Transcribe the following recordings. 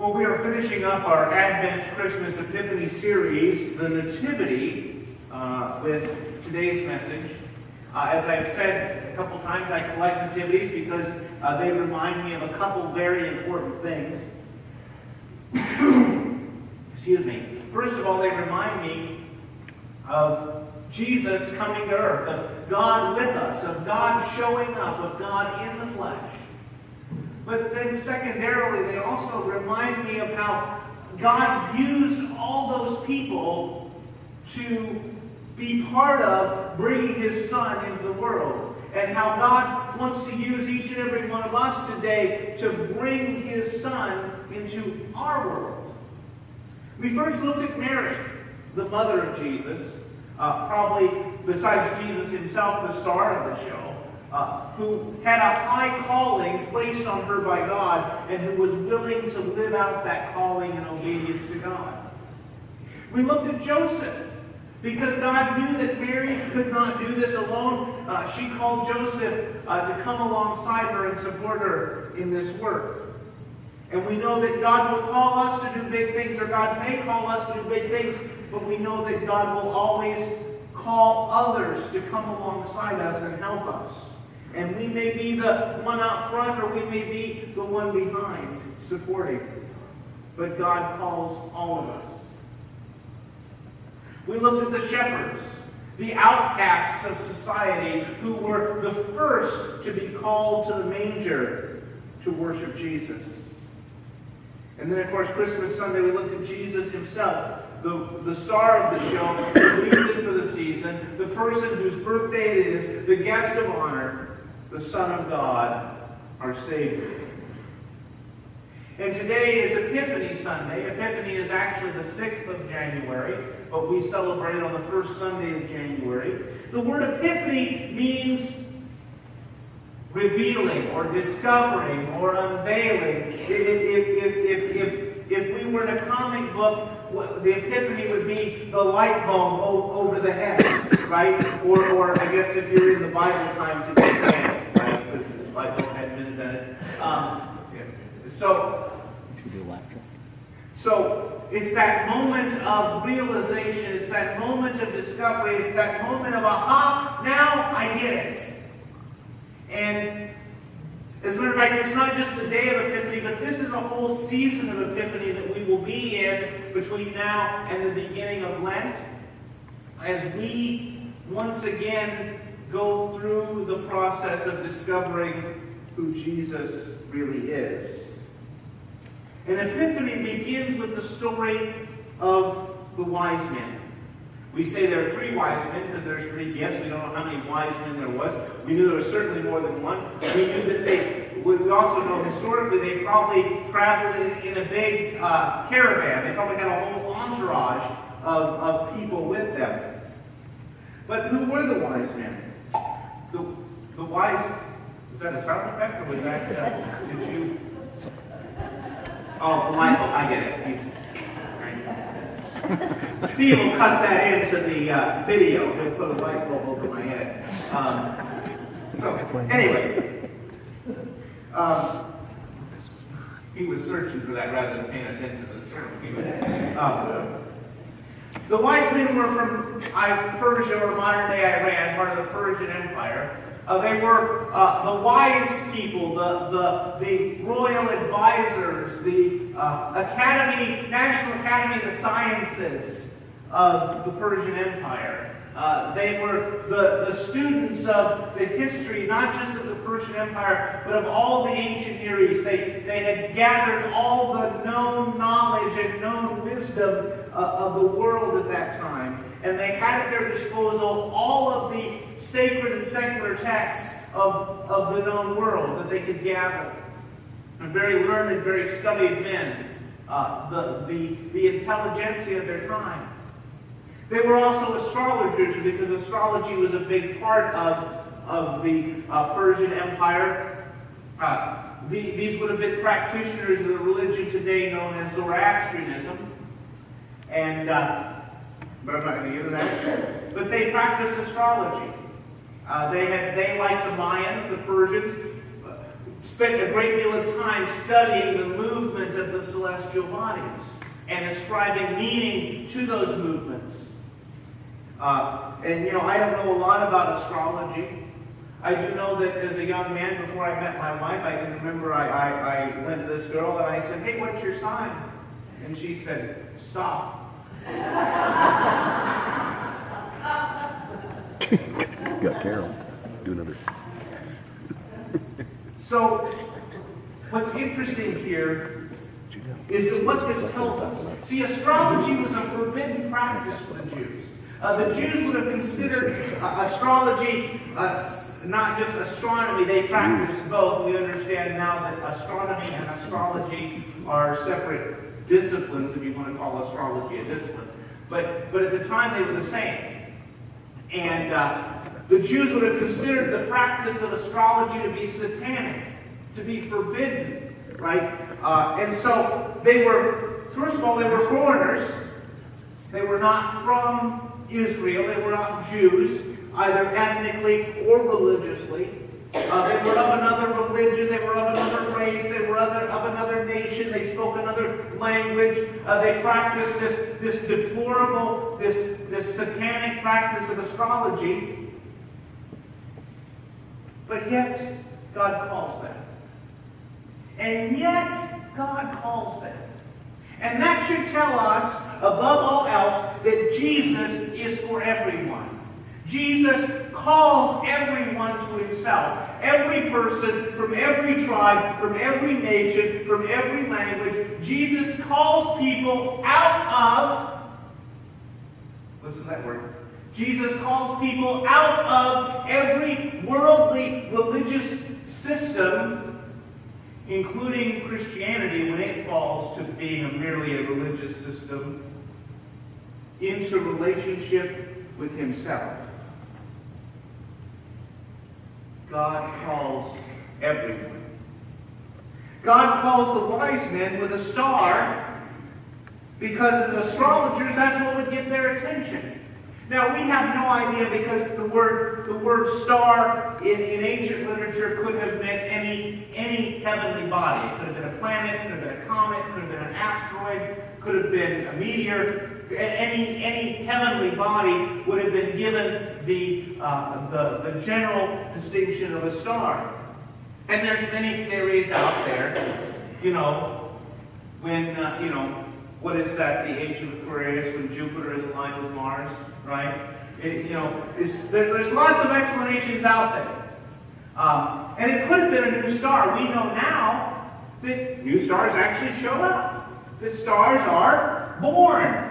Well, we are finishing up our Advent Christmas Epiphany series, the Nativity, with today's message. As I've said a couple times, I collect nativities because they remind me of a couple very important things. Excuse me. First of all, they remind me of Jesus coming to earth, of God with us, of God showing up, of God in the flesh. But then secondarily, they also remind me of how God used all those people to be part of bringing His Son into the world. And how God wants to use each and every one of us today to bring His Son into our world. We first looked at Mary, the mother of Jesus, probably besides Jesus himself, the star of the show. Who had a high calling placed on her by God and who was willing to live out that calling in obedience to God. We looked at Joseph because God knew that Mary could not do this alone. She called Joseph to come alongside her and support her in this work. And we know that God will call us to do big things, or God may call us to do big things, but we know that God will always call others to come alongside us and help us. And we may be the one out front, or we may be the one behind, supporting. But God calls all of us. We looked at the shepherds, the outcasts of society, who were the first to be called to the manger to worship Jesus. And then, of course, Christmas Sunday, we looked at Jesus himself, the star of the show, the reason for the season, the person whose birthday it is, the guest of honor, the Son of God, our Savior. And today is Epiphany Sunday. Epiphany is actually the 6th of January, but we celebrate on the first Sunday of January. The word Epiphany means revealing or discovering or unveiling. If we were in a comic book, the Epiphany would be the light bulb over the head, right? Or I guess if you're in the Bible times, it's the same, right? Because the Bible hadn't been invented. So it's that moment of realization, it's that moment of discovery, it's that moment of aha, now I get it. And as a matter of fact, it's not just the day of Epiphany, but this is a whole season of Epiphany that we will be in between now and the beginning of Lent, as we once again go through the process of discovering who Jesus really is. And Epiphany begins with the story of the wise men. We say there are 3 wise men because there's 3 gifts. We don't know how many wise men there was. We knew there was certainly more than one. We knew that we also know historically they probably traveled in a big caravan. They probably had a whole entourage of people with them. But who were the wise men? The wise... Was that a sound effect, or was that... did you... Oh, the light bulb. I get it. Steve will cut that into the video. He'll put a light bulb over my head. Anyway, he was searching for that rather than paying attention to the sermon. The wise men were from Persia, or modern-day Iran, part of the Persian Empire. They were the wise people, the royal advisors, the National Academy of the Sciences of the Persian Empire. They were the students of the history, not just of the Persian Empire, but of all the ancient Near East. They had gathered all the known knowledge and known wisdom of the world at that time. And they had at their disposal all of the sacred and secular texts of the known world that they could gather. And very learned, very studied men, the intelligentsia of their time. They were also astrologers because astrology was a big part of the Persian Empire. These would have been practitioners of the religion today known as Zoroastrianism. And... but I'm not going to get into that. But they practiced astrology. They, like the Mayans, the Persians, spent a great deal of time studying the movement of the celestial bodies and ascribing meaning to those movements. And I don't know a lot about astrology. I do know that as a young man, before I met my wife, I can remember I went to this girl and I said, "Hey, what's your sign?" And she said, "Stop." Got Carol. Do another. So, what's interesting here is that what this tells us. See, astrology was a forbidden practice for the Jews. The Jews would have considered astrology not just astronomy. They practiced both. We understand now that astronomy and astrology are separate disciplines, if you want to call astrology a discipline. But at the time, they were the same. And the Jews would have considered the practice of astrology to be satanic, to be forbidden, right? And so they were, first of all, they were foreigners. They were not from Israel. They were not Jews, either ethnically or religiously. They were of another religion. They were of another race. They were of another nation. They spoke another language. They practiced this deplorable, this satanic practice of astrology. But yet, God calls them. And yet, God calls them. And that should tell us, above all else, that Jesus is for everyone. Jesus calls everyone to himself. Every person, from every tribe, from every nation, from every language. Jesus calls people out of, listen to that word, Jesus calls people out of every worldly religious system, including Christianity, when it falls to being merely a religious system, into relationship with himself. God calls everyone. God calls the wise men with a star because as astrologers, that's what would get their attention. Now, we have no idea because the word star in ancient literature could have meant any heavenly body. It could have been a planet, could have been a comet, could have been an asteroid, could have been a meteor. Any heavenly body would have been given the general distinction of a star. And there's many theories out there, when, what is that, the age of Aquarius, when Jupiter is aligned with Mars, right? There's lots of explanations out there. And it could have been a new star. We know now that new stars actually show up. That stars are born.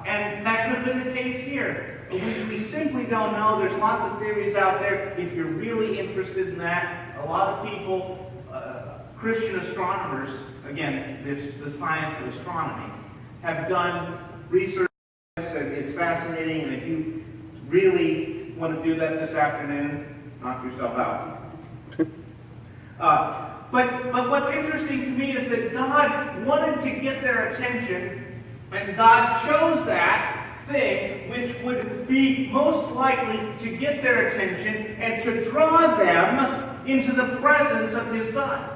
And that could have been the case here. We simply don't know. There's lots of theories out there. If you're really interested in that, a lot of people, Christian astronomers, again, the science of astronomy, have done research, and it's fascinating. And if you really want to do that this afternoon, knock yourself out. But what's interesting to me is that God wanted to get their attention, and God chose that thing which would be most likely to get their attention and to draw them into the presence of his Son.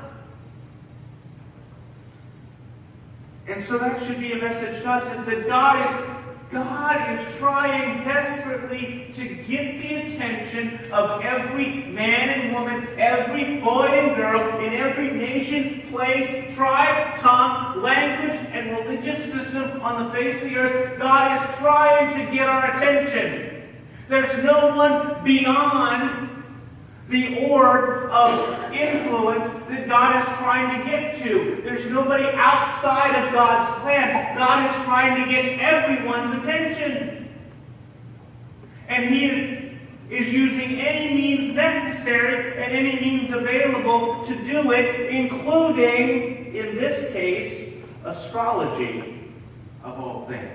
And so that should be a message to us, is that God is trying desperately to get the attention of every man and woman, every boy and girl, in every nation, place, tribe, tongue, language, and religious system on the face of the earth. God is trying to get our attention. There's no one beyond the orb of influence that God is trying to get to. There's nobody outside of God's plan. God is trying to get everyone's attention. And he is using any means necessary and any means available to do it, including, in this case, astrology, of all things.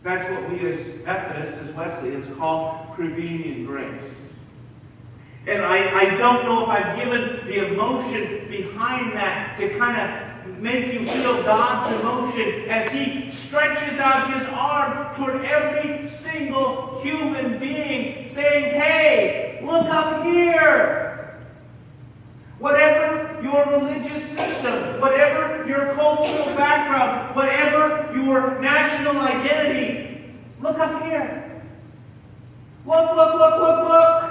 That's what we as Methodists, as Wesleyans, call prevenient grace. And I don't know if I've given the emotion behind that to kind of make you feel God's emotion as He stretches out His arm toward every single human being, saying, hey, look up here. Whatever your religious system, whatever your cultural background, whatever your national identity, look up here. Look, look, look, look, look.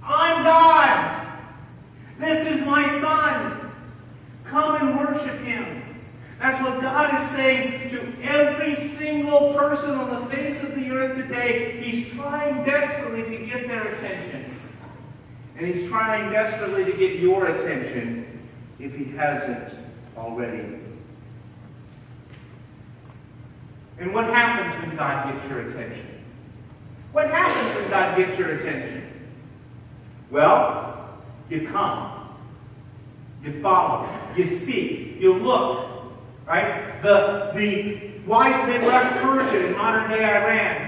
I'm God. This is my Son. Come and worship Him. That's what God is saying to every single person on the face of the earth today. He's trying desperately to get their attention. And He's trying desperately to get your attention if He hasn't already. And what happens when God gets your attention? What happens when God gets your attention? Well, you come. You follow. You seek. You look. Right? The wise men left Persia in modern-day Iran.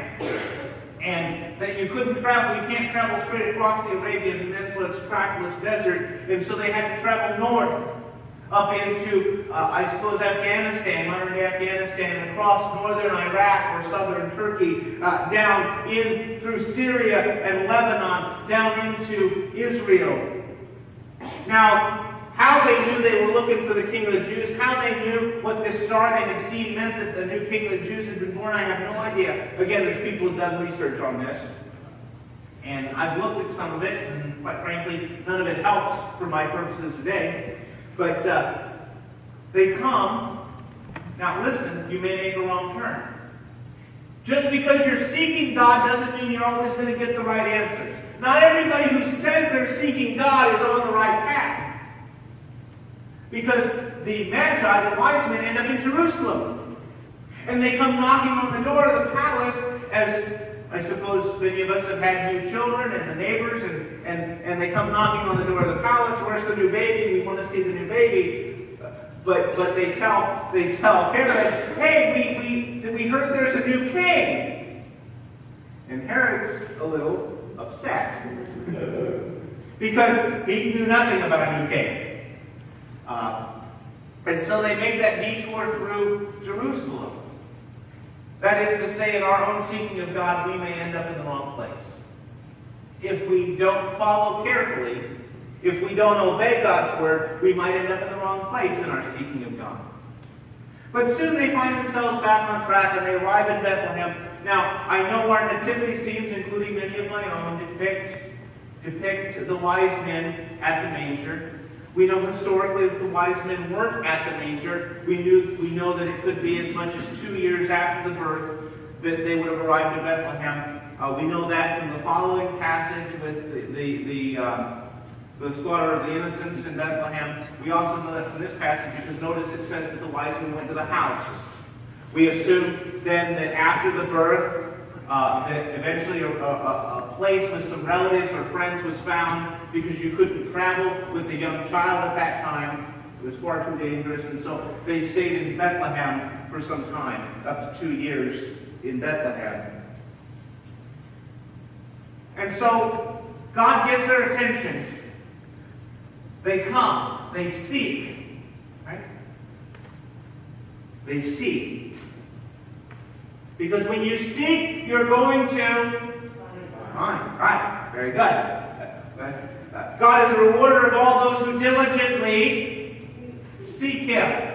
And that you couldn't travel. You can't travel straight across the Arabian Peninsula. It's trackless desert. And so they had to travel north. Up into, I suppose, Afghanistan, modern-day Afghanistan, across northern Iraq or southern Turkey, down in through Syria and Lebanon, down into Israel. Now, how they knew they were looking for the King of the Jews, how they knew what this star they had seen meant that the new King of the Jews had been born, I have no idea. Again, there's people who have done research on this. And I've looked at some of it, and quite frankly, none of it helps for my purposes today. But they come. Now listen, you may make a wrong turn. Just because you're seeking God doesn't mean you're always going to get the right answers. Not everybody who says they're seeking God is on the right path. Because the Magi, the wise men, end up in Jerusalem. And they come knocking on the door of the palace, as I suppose many of us have had new children and the neighbors, and they come knocking on the door of the palace. Where's the new baby? We want to see the new baby. But they tell Herod, hey, we heard there's a new king. And Herod's a little upset because he knew nothing about a new king. And so they make that detour through Jerusalem. That is to say, in our own seeking of God, we may end up in the wrong place. If we don't follow carefully, if we don't obey God's word, we might end up in the wrong place in our seeking of God. But soon they find themselves back on track and they arrive in Bethlehem. Now, I know our nativity scenes, including many of my own, depict the wise men at the manger. We know historically that the wise men weren't at the manger. We know that it could be as much as 2 years after the birth that they would have arrived in Bethlehem. We know that from the following passage with the slaughter of the innocents in Bethlehem. We also know that from this passage because notice it says that the wise men went to the house. We assume then that after the birth, that eventually a place with some relatives or friends was found because you couldn't travel with a young child at that time. It was far too dangerous, and so they stayed in Bethlehem for some time, up to 2 years in Bethlehem. And so God gets their attention. They come, they seek, right? They seek. Because when you seek, you're going to find. Right, very good. God is a rewarder of all those who diligently seek Him.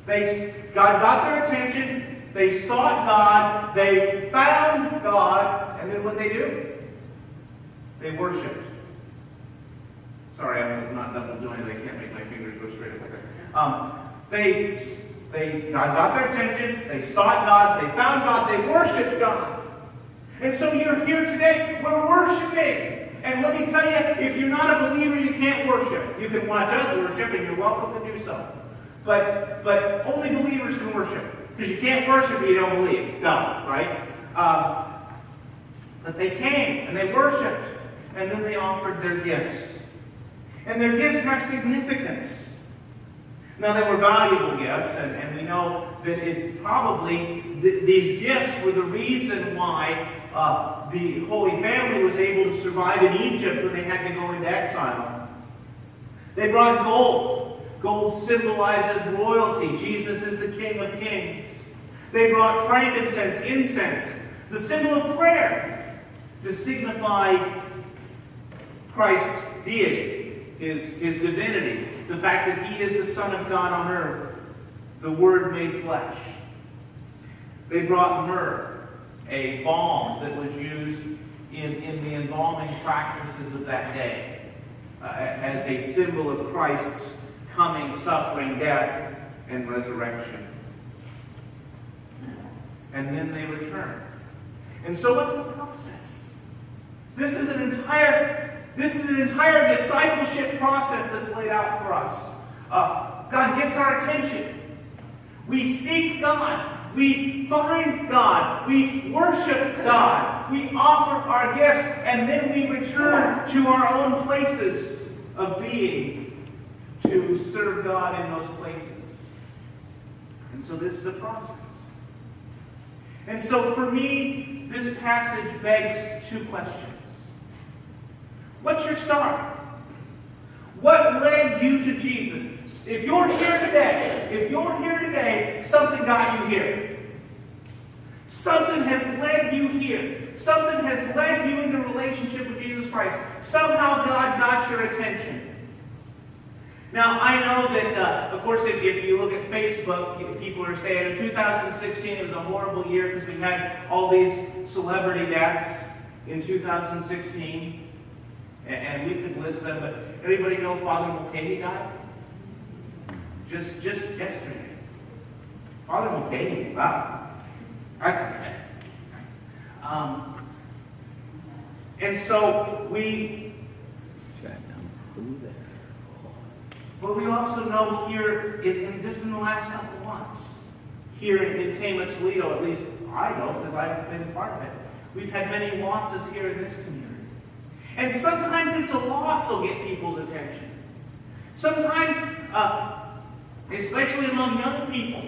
God got their attention, they sought God, they found God, and then what they do? They worshiped. Sorry, I'm not double jointed. I can't make my fingers go straight up like that. God got their attention. They sought God. They found God. They worshipped God. And so you're here today. We're worshiping. And let me tell you, if you're not a believer, you can't worship. You can watch us worship, and you're welcome to do so. But only believers can worship. Because you can't worship if you don't believe. God, right? But they came, and they worshipped. And then they offered their gifts. And their gifts have significance. Now, they were valuable gifts, and we know that it's probably these gifts were the reason why the Holy Family was able to survive in Egypt when they had to go into exile. They brought gold. Gold symbolizes royalty. Jesus is the King of Kings. They brought frankincense, incense, the symbol of prayer, to signify Christ's deity, his divinity, the fact that he is the Son of God on earth, the Word made flesh. They brought myrrh, a balm that was used in the embalming practices of that day, as a symbol of Christ's coming, suffering, death, and resurrection. And then they return. And so what's the process? This is an entire discipleship process that's laid out for us. God gets our attention. We seek God. We find God. We worship God. We offer our gifts. And then we return to our own places of being to serve God in those places. And so this is a process. And so for me, this passage begs two questions. What's your start? What led you to Jesus? If you're here today, something got you here. Something has led you here. Something has led you into a relationship with Jesus Christ. Somehow God got your attention. Now, I know that, of course, if you look at Facebook, people are saying in 2016 it was a horrible year because we had all these celebrity deaths in 2016. And we could list them, but anybody know Father Mulcahy died? Just yesterday. Father Mulcahy, wow. That's bad. And so but we also know here, just in the last couple of months, here in Tama, Toledo, at least I know because I've been part of it, we've had many losses here in this community. And sometimes it's a loss will get people's attention. Sometimes, especially among young people,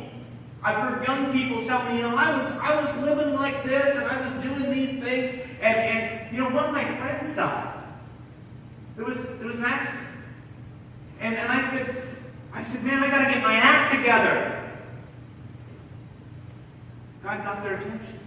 I've heard young people tell me, I was living like this and I was doing these things, and one of my friends died. There was an accident. And I said, man, I got to get my act together. God got their attention.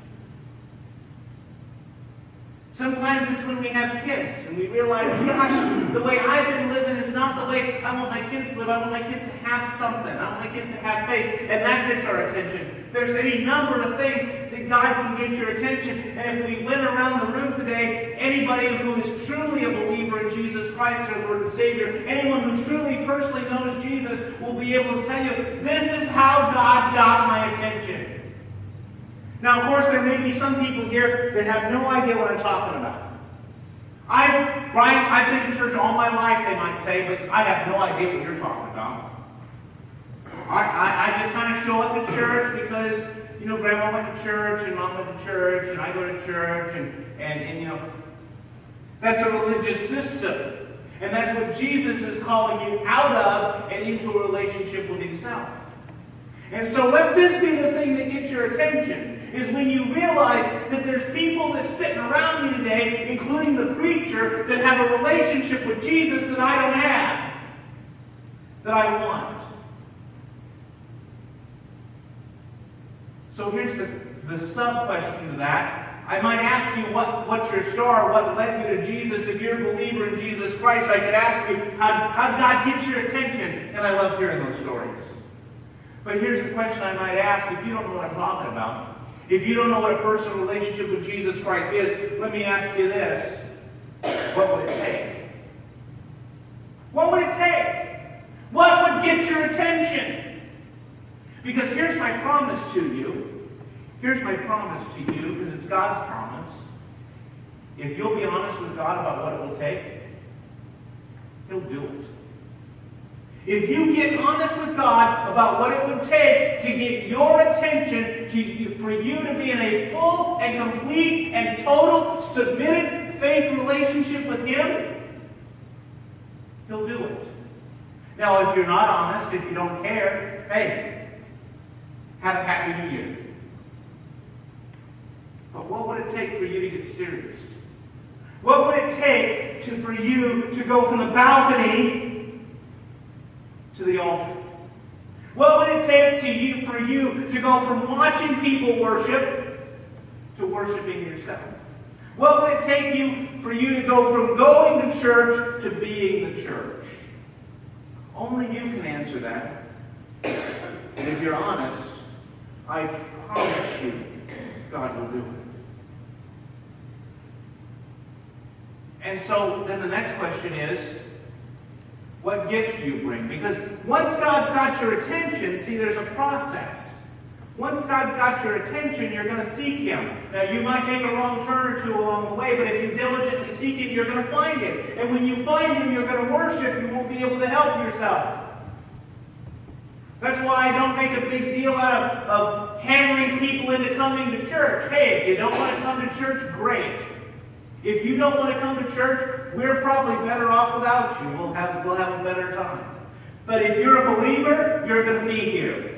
Sometimes it's when we have kids and we realize, gosh, the way I've been living is not the way I want my kids to live. I want my kids to have something. I want my kids to have faith. And that gets our attention. There's any number of things that God can get your attention. And if we went around the room today, anybody who is truly a believer in Jesus Christ, our Lord and Savior, anyone who truly personally knows Jesus will be able to tell you, this is how God got my attention. Now, of course, there may be some people here that have no idea what I'm talking about. I've been in church all my life, they might say, but I have no idea what you're talking about. I just kind of show up at church because, Grandma went to church and Mom went to church and I go to church and that's a religious system. And that's what Jesus is calling you out of and into a relationship with Himself. And so let this be the thing that gets your attention, is when you realize that there's people that's sitting around you today, including the preacher, that have a relationship with Jesus that I don't have, that I want. So here's the sub-question to that. I might ask you what's your star, what led you to Jesus. If you're a believer in Jesus Christ, I could ask you, how God gets your attention? And I love hearing those stories. But here's the question I might ask, if you don't know what I'm talking about. If you don't know what a personal relationship with Jesus Christ is, let me ask you this. What would it take? What would it take? What would get your attention? Because here's my promise to you. Here's my promise to you, because it's God's promise. If you'll be honest with God about what it will take, He'll do it. If you get honest with God about what it would take to get your attention, for you to be in a full and complete and total submitted faith relationship with Him, He'll do it. Now, if you're not honest, if you don't care, hey, have a Happy New Year. But what would it take for you to get serious? What would it take for you to go from the balcony to the altar? What would it take for you to go from watching people worship to worshiping yourself? What would it take for you to go from going to church to being the church? Only you can answer that. And if you're honest, I promise you, God will do it. And so then the next question is, what gifts do you bring? Because once God's got your attention, see, there's a process. Once God's got your attention, you're going to seek Him. Now, you might make a wrong turn or two along the way, but if you diligently seek Him, you're going to find Him. And when you find Him, you're going to worship. You won't be able to help yourself. That's why I don't make a big deal out of hammering people into coming to church. Hey, if you don't want to come to church, great. If you don't want to come to church, we're probably better off without you. We'll have a better time. But if you're a believer, you're going to be here.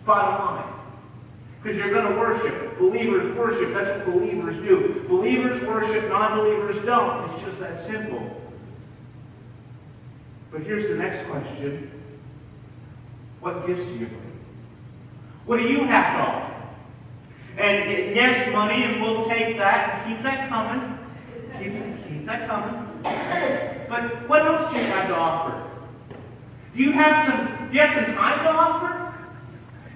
Bottom line. Because you're going to worship. Believers worship. That's what believers do. Believers worship, non-believers don't. It's just that simple. But here's the next question. What gifts do you bring? What do you have to offer? And yes, money, and we'll take that and keep that coming. Keep that coming. But what else do you have to offer? Do you have some time to offer?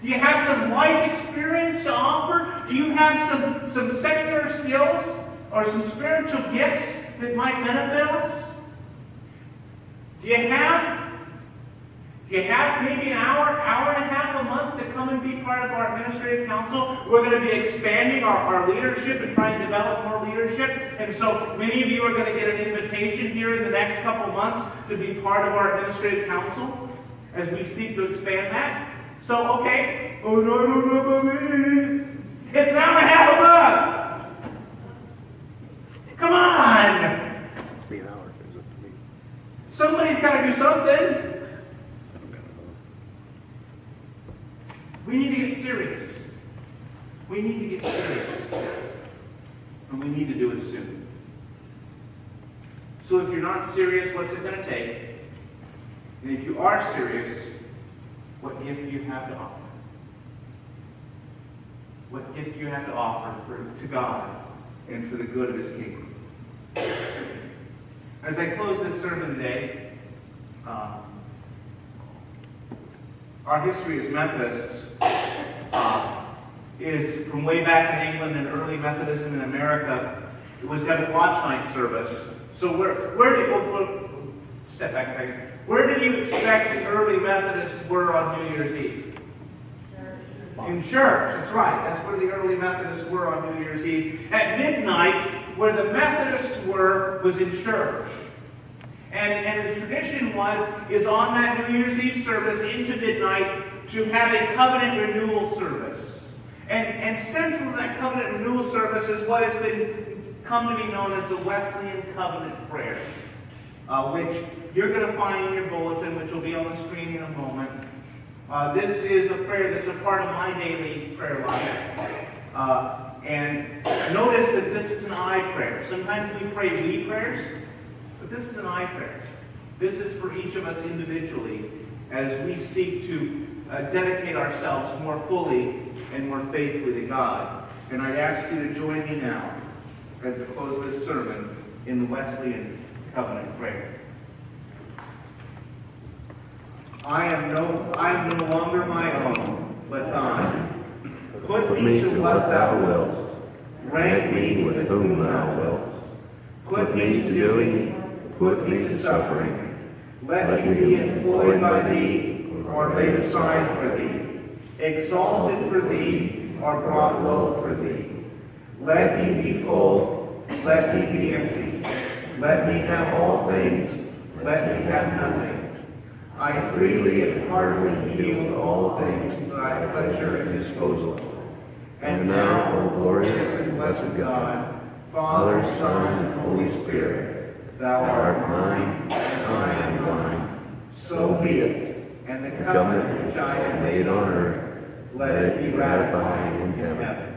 Do you have some life experience to offer? Do you have some secular skills or some spiritual gifts that might benefit us? Do you have maybe an hour and a half a month to come and be part of our administrative council? We're going to be expanding our leadership and trying to develop more leadership. And so many of you are going to get an invitation here in the next couple months to be part of our administrative council as we seek to expand that. So, okay. Oh, no. It's an hour and a half a month. Come on. Be an hour if it's up to me. Somebody's got to do something. We need to get serious. We need to get serious. And we need to do it soon. So if you're not serious, what's it going to take? And if you are serious, what gift do you have to offer? What gift do you have to offer to God and for the good of His kingdom? As I close this sermon today, our history as Methodists is from way back in England and early Methodism in America. It was done watch night service. So step back a second. Where did you expect the early Methodists were on New Year's Eve? In church. That's right. That's where the early Methodists were on New Year's Eve. At midnight, where the Methodists were was in church. And the tradition is on that New Year's Eve service into midnight to have a covenant renewal service. And central to that covenant renewal service is what has come to be known as the Wesleyan Covenant Prayer, which you're going to find in your bulletin, which will be on the screen in a moment. This is a prayer that's a part of my daily prayer life. And notice that this is an I prayer. Sometimes we pray we prayers, but this is an I prayer. This is for each of us individually as we seek to dedicate ourselves more fully and more faithfully to God. And I ask you to join me now as we close this sermon in the Wesleyan Covenant Prayer. I am no longer my own, but thine. Put me to what thou wilt. Rank me with whom thou wilt. Put me to doing, put me to suffering. Let me be employed by thee, or laid aside for thee. Exalted for thee, or brought low for thee. Let me be full, let me be empty. Let me have all things, let me have nothing. I freely and heartily yield all things to thy pleasure and disposal. And now, O glorious and blessed God, Father, Son, and Holy Spirit, thou art mine, and I am thine. So be it. And the covenant which I have made on earth, let it be ratified in heaven.